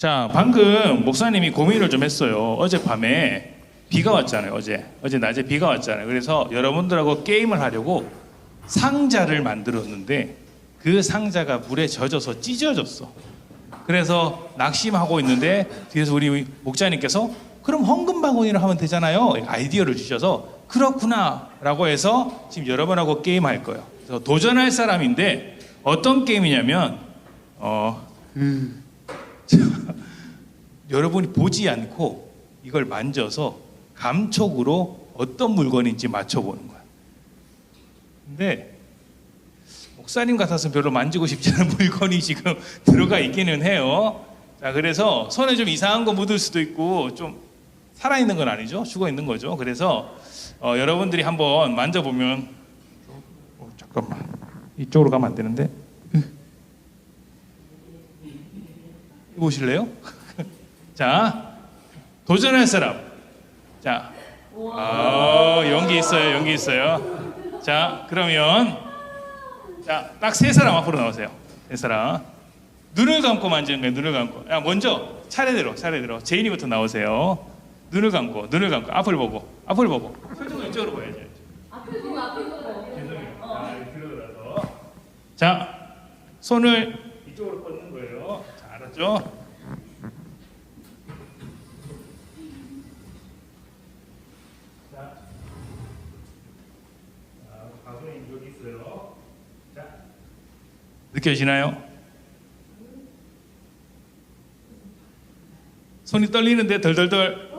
자, 방금 목사님이 고민을 좀 했어요. 어젯밤에 비가 왔잖아요. 어제 낮에 비가 왔잖아요. 그래서 여러분들하고 게임을 하려고 상자를 만들었는데 그 상자가 물에 젖어서 찢어졌어. 그래서 낙심하고 있는데 뒤에서 우리 목자님께서 그럼 헌금 바구니를 하면 되잖아요. 아이디어를 주셔서 그렇구나 라고 해서 지금 여러분하고 게임할 거예요. 그래서 도전할 사람인데 어떤 게임이냐면 여러분이 보지 않고 이걸 만져서 감촉으로 어떤 물건인지 맞춰보는 거야. 근데 목사님 같아서 별로 만지고 싶지 않은 물건이 지금 들어가 있기는 해요. 자, 그래서 손에 좀 이상한 거 묻을 수도 있고 좀 살아있는 건 아니죠. 죽어있는 거죠. 그래서 여러분들이 한번 만져보면 잠깐만 이쪽으로 가면 안 되는데 보실래요? 자, 도전할 사람. 자, 연기 있어요, 연기 있어요. 자, 그러면 자, 딱 세 사람 앞으로 나오세요. 세 사람. 눈을 감고 만지는 거예요. 눈을 감고. 야, 먼저 차례대로 제인이부터 나오세요. 눈을 감고 앞을 보고 표정은 이쪽으로 보야죠. 앞을 보고 죄송해요. 자, 뒤로 돌아서. 자, 손을 이쪽으로 뻗는 거예요. 자, 알았죠? 느껴지나요? 손이 떨리는데 덜덜덜.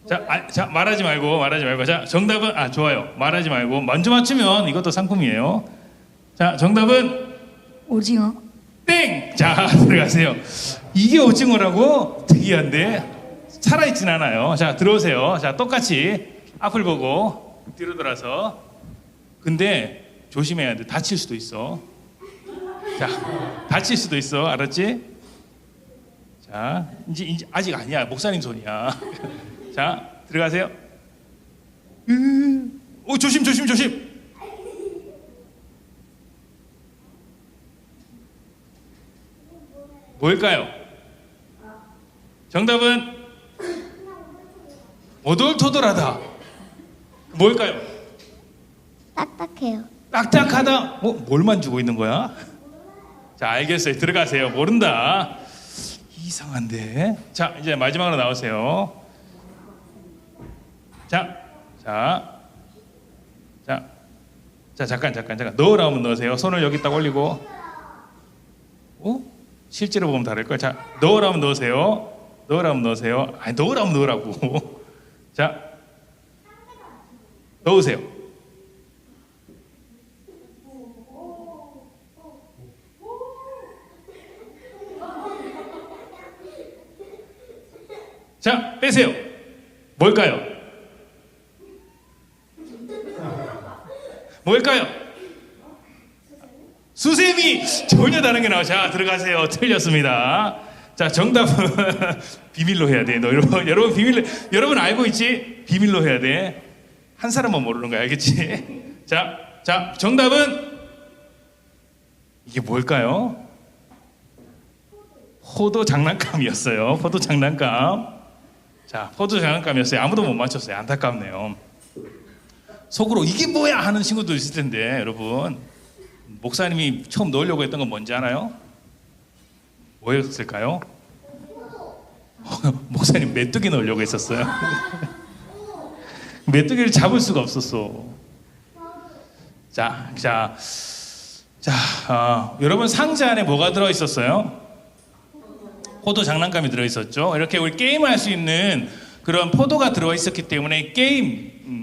자, 말하지 말고. 자, 정답은 좋아요. 말하지 말고 먼저 맞추면 이것도 상품이에요. 자, 정답은 오징어. 땡. 자, 들어가세요. 이게 오징어라고? 특이한데 살아있진 않아요. 자, 들어오세요. 자, 똑같이 앞을 보고 뒤로 돌아서. 근데 조심해야 돼. 다칠 수도 있어. 자, 다칠 수도 있어. 알았지? 자, 이제 아직 아니야. 목사님 손이야. 자, 들어가세요. 조심. 뭘까요? 정답은 오돌토돌하다. 뭘까요? 딱딱해요. 딱딱하다. 뭘 만지고 있는 거야? 자, 알겠어요. 들어가세요. 모른다. 이상한데. 자, 이제 마지막으로 나오세요. 자, 잠깐. 넣으라 하면 넣으세요. 손을 여기 딱 올리고. 실제로 보면 다를 거야. 자, 넣으라 하면 넣으세요. 아니, 넣으라 하면 넣으라고. 자, 넣으세요. 자, 빼세요. 뭘까요? 수세미. 전혀 다른 게 나와. 자, 들어가세요. 틀렸습니다. 자, 정답은 비밀로 해야 돼. 너 여러분 비밀로. 여러분 알고 있지? 비밀로 해야 돼. 한 사람만 모르는 거야. 알겠지? 자, 정답은 이게 뭘까요? 포도 장난감이었어요. 포도 장난감이었어요. 아무도 못 맞췄어요. 안타깝네요. 속으로 이게 뭐야 하는 친구도 있을 텐데 여러분, 목사님이 처음 넣으려고 했던 건 뭔지 알아요? 뭐였을까요? 목사님 메뚜기 넣으려고 했었어요. 메뚜기를 잡을 수가 없었어. 여러분 상자 안에 뭐가 들어있었어요? 포도 장난감이 들어있었죠. 이렇게 우리 게임할 수 있는 그런 포도가 들어있었기 때문에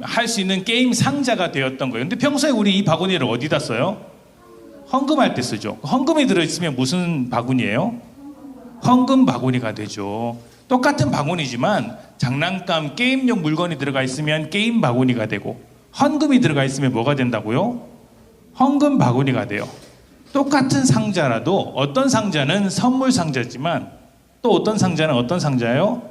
할 수 있는 게임 상자가 되었던 거예요. 근데 평소에 우리 이 바구니를 어디다 써요? 헌금할 때 쓰죠. 헌금이 들어있으면 무슨 바구니예요? 헌금 바구니가 되죠. 똑같은 바구니지만 장난감, 게임용 물건이 들어가 있으면 게임 바구니가 되고, 헌금이 들어가 있으면 뭐가 된다고요? 헌금 바구니가 돼요. 똑같은 상자라도 어떤 상자는 선물 상자지만 또 어떤 상자는 어떤 상자예요?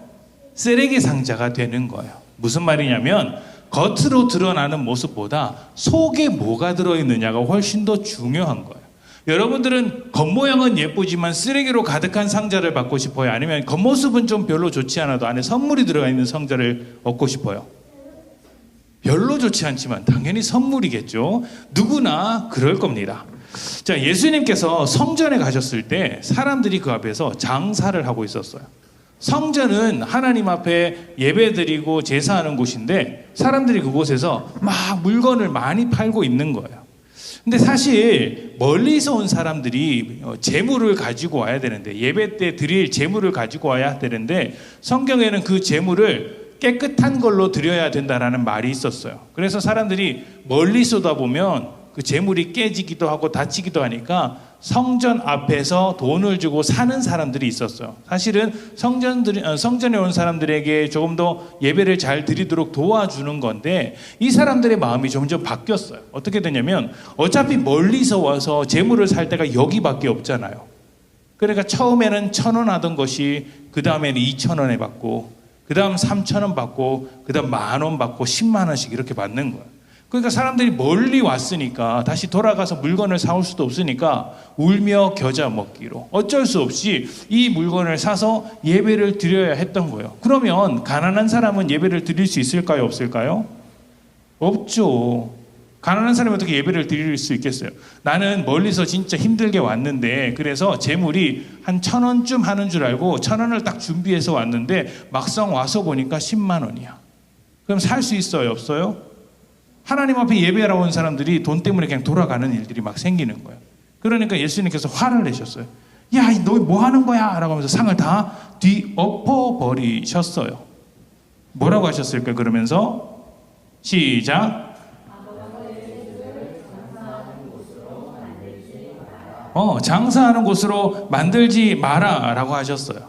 쓰레기 상자가 되는 거예요. 무슨 말이냐면 겉으로 드러나는 모습보다 속에 뭐가 들어있느냐가 훨씬 더 중요한 거예요. 여러분들은 겉모양은 예쁘지만 쓰레기로 가득한 상자를 받고 싶어요? 아니면 겉모습은 좀 별로 좋지 않아도 안에 선물이 들어가 있는 상자를 얻고 싶어요? 별로 좋지 않지만 당연히 선물이겠죠. 누구나 그럴 겁니다. 자, 예수님께서 성전에 가셨을 때 사람들이 그 앞에서 장사를 하고 있었어요. 성전은 하나님 앞에 예배드리고 제사하는 곳인데 사람들이 그곳에서 막 물건을 많이 팔고 있는 거예요. 근데 사실 멀리서 온 사람들이 재물을 가지고 와야 되는데, 예배 때 드릴 재물을 가지고 와야 되는데, 성경에는 그 재물을 깨끗한 걸로 드려야 된다라는 말이 있었어요. 그래서 사람들이 멀리 쏟아보면 그 재물이 깨지기도 하고 다치기도 하니까 성전 앞에서 돈을 주고 사는 사람들이 있었어요. 사실은 성전에 온 사람들에게 조금 더 예배를 잘 드리도록 도와주는 건데, 이 사람들의 마음이 점점 바뀌었어요. 어떻게 되냐면 어차피 멀리서 와서 재물을 살 데가 여기밖에 없잖아요. 그러니까 처음에는 1,000원 하던 것이 그 다음에는 2,000원에 받고, 그 다음 3,000원 받고, 그 다음 10,000원 받고 10만 원씩 이렇게 받는 거예요. 그러니까 사람들이 멀리 왔으니까 다시 돌아가서 물건을 사올 수도 없으니까 울며 겨자 먹기로 어쩔 수 없이 이 물건을 사서 예배를 드려야 했던 거예요. 그러면 가난한 사람은 예배를 드릴 수 있을까요? 없을까요? 없죠. 가난한 사람이 어떻게 예배를 드릴 수 있겠어요? 나는 멀리서 진짜 힘들게 왔는데, 그래서 재물이 한 1,000원쯤 하는 줄 알고 1,000원을 딱 준비해서 왔는데 막상 와서 보니까 10만 원이야. 그럼 살 수 있어요? 없어요? 하나님 앞에 예배하러 온 사람들이 돈 때문에 그냥 돌아가는 일들이 막 생기는 거예요. 그러니까 예수님께서 화를 내셨어요. 야, 너 뭐 하는 거야? 라고 하면서 상을 다 뒤엎어 버리셨어요. 뭐라고 하셨을까요? 그러면서 시작. 장사하는 곳으로 만들지 마라 라고 하셨어요.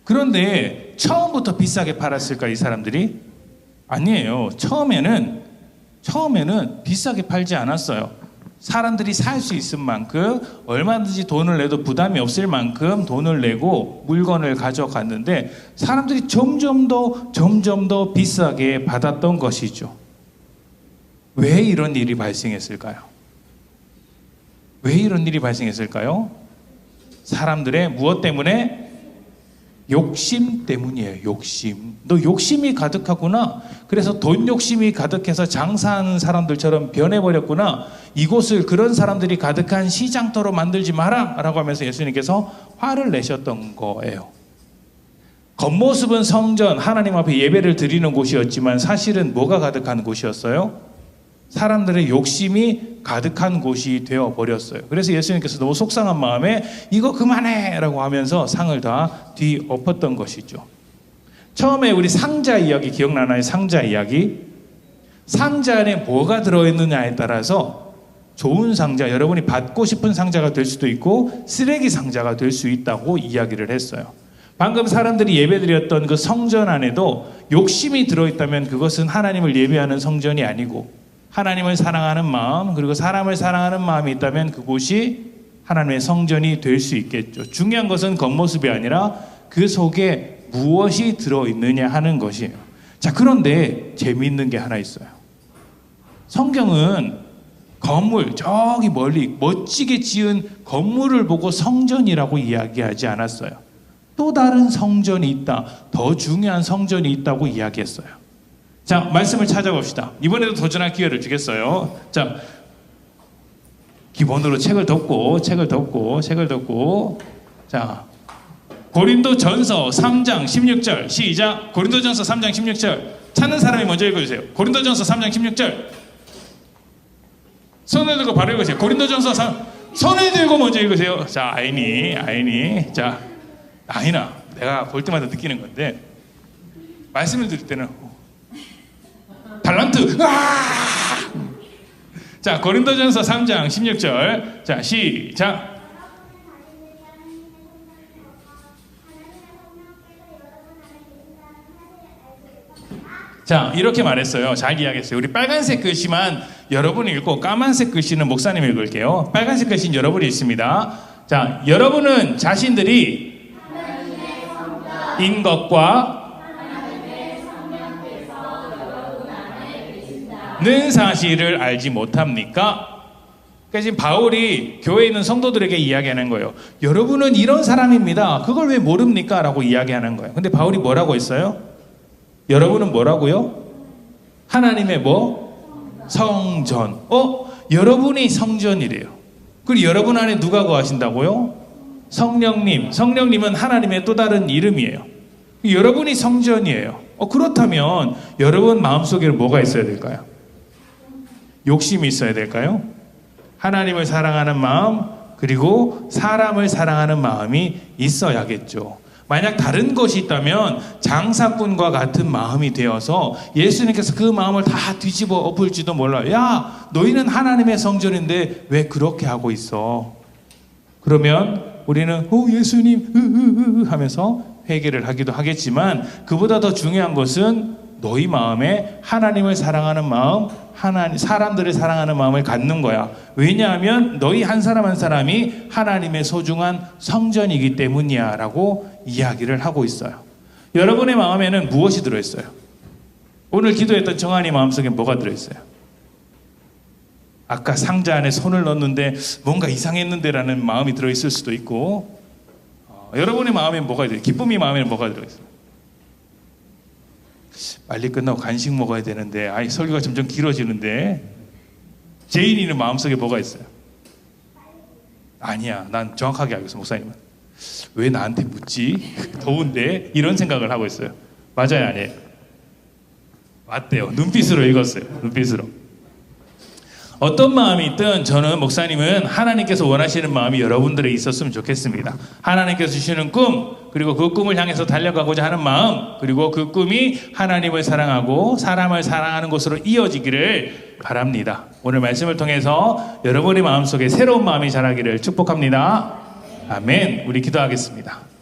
그런데 처음부터 비싸게 팔았을까, 이 사람들이? 아니에요. 처음에는 비싸게 팔지 않았어요. 사람들이 살 수 있을 만큼, 얼마든지 돈을 내도 부담이 없을 만큼 돈을 내고 물건을 가져갔는데, 사람들이 점점 더 비싸게 받았던 것이죠. 왜 이런 일이 발생했을까요? 왜 이런 일이 발생했을까요? 사람들의 무엇 때문에? 욕심 때문이에요. 욕심. 너 욕심이 가득하구나. 그래서 돈 욕심이 가득해서 장사하는 사람들처럼 변해버렸구나. 이곳을 그런 사람들이 가득한 시장터로 만들지 마라 라고 하면서 예수님께서 화를 내셨던 거예요. 겉모습은 성전, 하나님 앞에 예배를 드리는 곳이었지만 사실은 뭐가 가득한 곳이었어요? 사람들의 욕심이 가득한 곳이 되어버렸어요. 그래서 예수님께서 너무 속상한 마음에 이거 그만해 라고 하면서 상을 다 뒤엎었던 것이죠. 처음에 우리 상자 이야기 기억나나요? 상자 이야기. 상자 안에 뭐가 들어있느냐에 따라서 좋은 상자, 여러분이 받고 싶은 상자가 될 수도 있고 쓰레기 상자가 될 수 있다고 이야기를 했어요. 방금 사람들이 예배드렸던 그 성전 안에도 욕심이 들어있다면 그것은 하나님을 예배하는 성전이 아니고, 하나님을 사랑하는 마음, 그리고 사람을 사랑하는 마음이 있다면 그곳이 하나님의 성전이 될 수 있겠죠. 중요한 것은 겉모습이 아니라 그 속에 무엇이 들어있느냐 하는 것이에요. 자, 그런데 재미있는 게 하나 있어요. 성경은 건물, 저기 멀리 멋지게 지은 건물을 보고 성전이라고 이야기하지 않았어요. 또 다른 성전이 있다, 더 중요한 성전이 있다고 이야기했어요. 자, 말씀을 찾아봅시다. 이번에도 도전할 기회를 주겠어요. 자, 기본으로 책을 덮고. 자, 고린도전서 3장 16절 시작. 고린도전서 3장 16절 찾는 사람이 먼저 읽어주세요. 고린도전서 3장 16절. 손을 들고 바로 읽으세요. 고린도전서 3, 손을 들고 먼저 읽으세요. 자, 아이니. 자, 아이나, 내가 볼 때마다 느끼는 건데, 말씀을 드릴 때는 달란트! 자, 고린도전서 3장 16절. 자, 시작. 자, 이렇게 말했어요. 잘 이야기했어요. 우리 빨간색 글씨만 여러분이 읽고 까만색 글씨는 목사님이 읽을게요. 빨간색 글씨는 여러분이 읽습니다. 자, 여러분은 자신들이 인 것과 는 사실을 알지 못합니까? 그러니까 지금 바울이 교회에 있는 성도들에게 이야기하는 거예요. 여러분은 이런 사람입니다. 그걸 왜 모릅니까? 라고 이야기하는 거예요. 근데 바울이 뭐라고 했어요? 여러분은 뭐라고요? 하나님의 뭐? 성전. 여러분이 성전이래요. 그리고 여러분 안에 누가 거하신다고요? 성령님. 성령님은 하나님의 또 다른 이름이에요. 여러분이 성전이에요. 그렇다면 여러분 마음속에 뭐가 있어야 될까요? 욕심이 있어야 될까요? 하나님을 사랑하는 마음, 그리고 사람을 사랑하는 마음이 있어야겠죠. 만약 다른 것이 있다면 장사꾼과 같은 마음이 되어서 예수님께서 그 마음을 다 뒤집어 엎을지도 몰라요. 야, 너희는 하나님의 성전인데 왜 그렇게 하고 있어? 그러면 우리는 예수님 하면서 회개를 하기도 하겠지만, 그보다 더 중요한 것은 너희 마음에 하나님을 사랑하는 마음, 사람들을 사랑하는 마음을 갖는 거야. 왜냐하면 너희 한 사람 한 사람이 하나님의 소중한 성전이기 때문이야 라고 이야기를 하고 있어요. 여러분의 마음에는 무엇이 들어있어요? 오늘 기도했던 정한이 마음속에 뭐가 들어있어요? 아까 상자 안에 손을 넣었는데 뭔가 이상했는데 라는 마음이 들어있을 수도 있고, 여러분의 마음에 뭐가 들어있어요? 기쁨이 마음에 뭐가 들어있어요? 빨리 끝나고 간식 먹어야 되는데, 설교가 점점 길어지는데. 제인이는 마음속에 뭐가 있어요? 아니야, 난 정확하게 알고 있어. 목사님은 왜 나한테 묻지? 더운데. 이런 생각을 하고 있어요. 맞아요, 아니에요? 맞대요. 눈빛으로 읽었어요. 눈빛으로. 어떤 마음이 있든 저는, 목사님은 하나님께서 원하시는 마음이 여러분들에 있었으면 좋겠습니다. 하나님께서 주시는 꿈, 그리고 그 꿈을 향해서 달려가고자 하는 마음, 그리고 그 꿈이 하나님을 사랑하고 사람을 사랑하는 것으로 이어지기를 바랍니다. 오늘 말씀을 통해서 여러분의 마음속에 새로운 마음이 자라기를 축복합니다. 아멘. 우리 기도하겠습니다.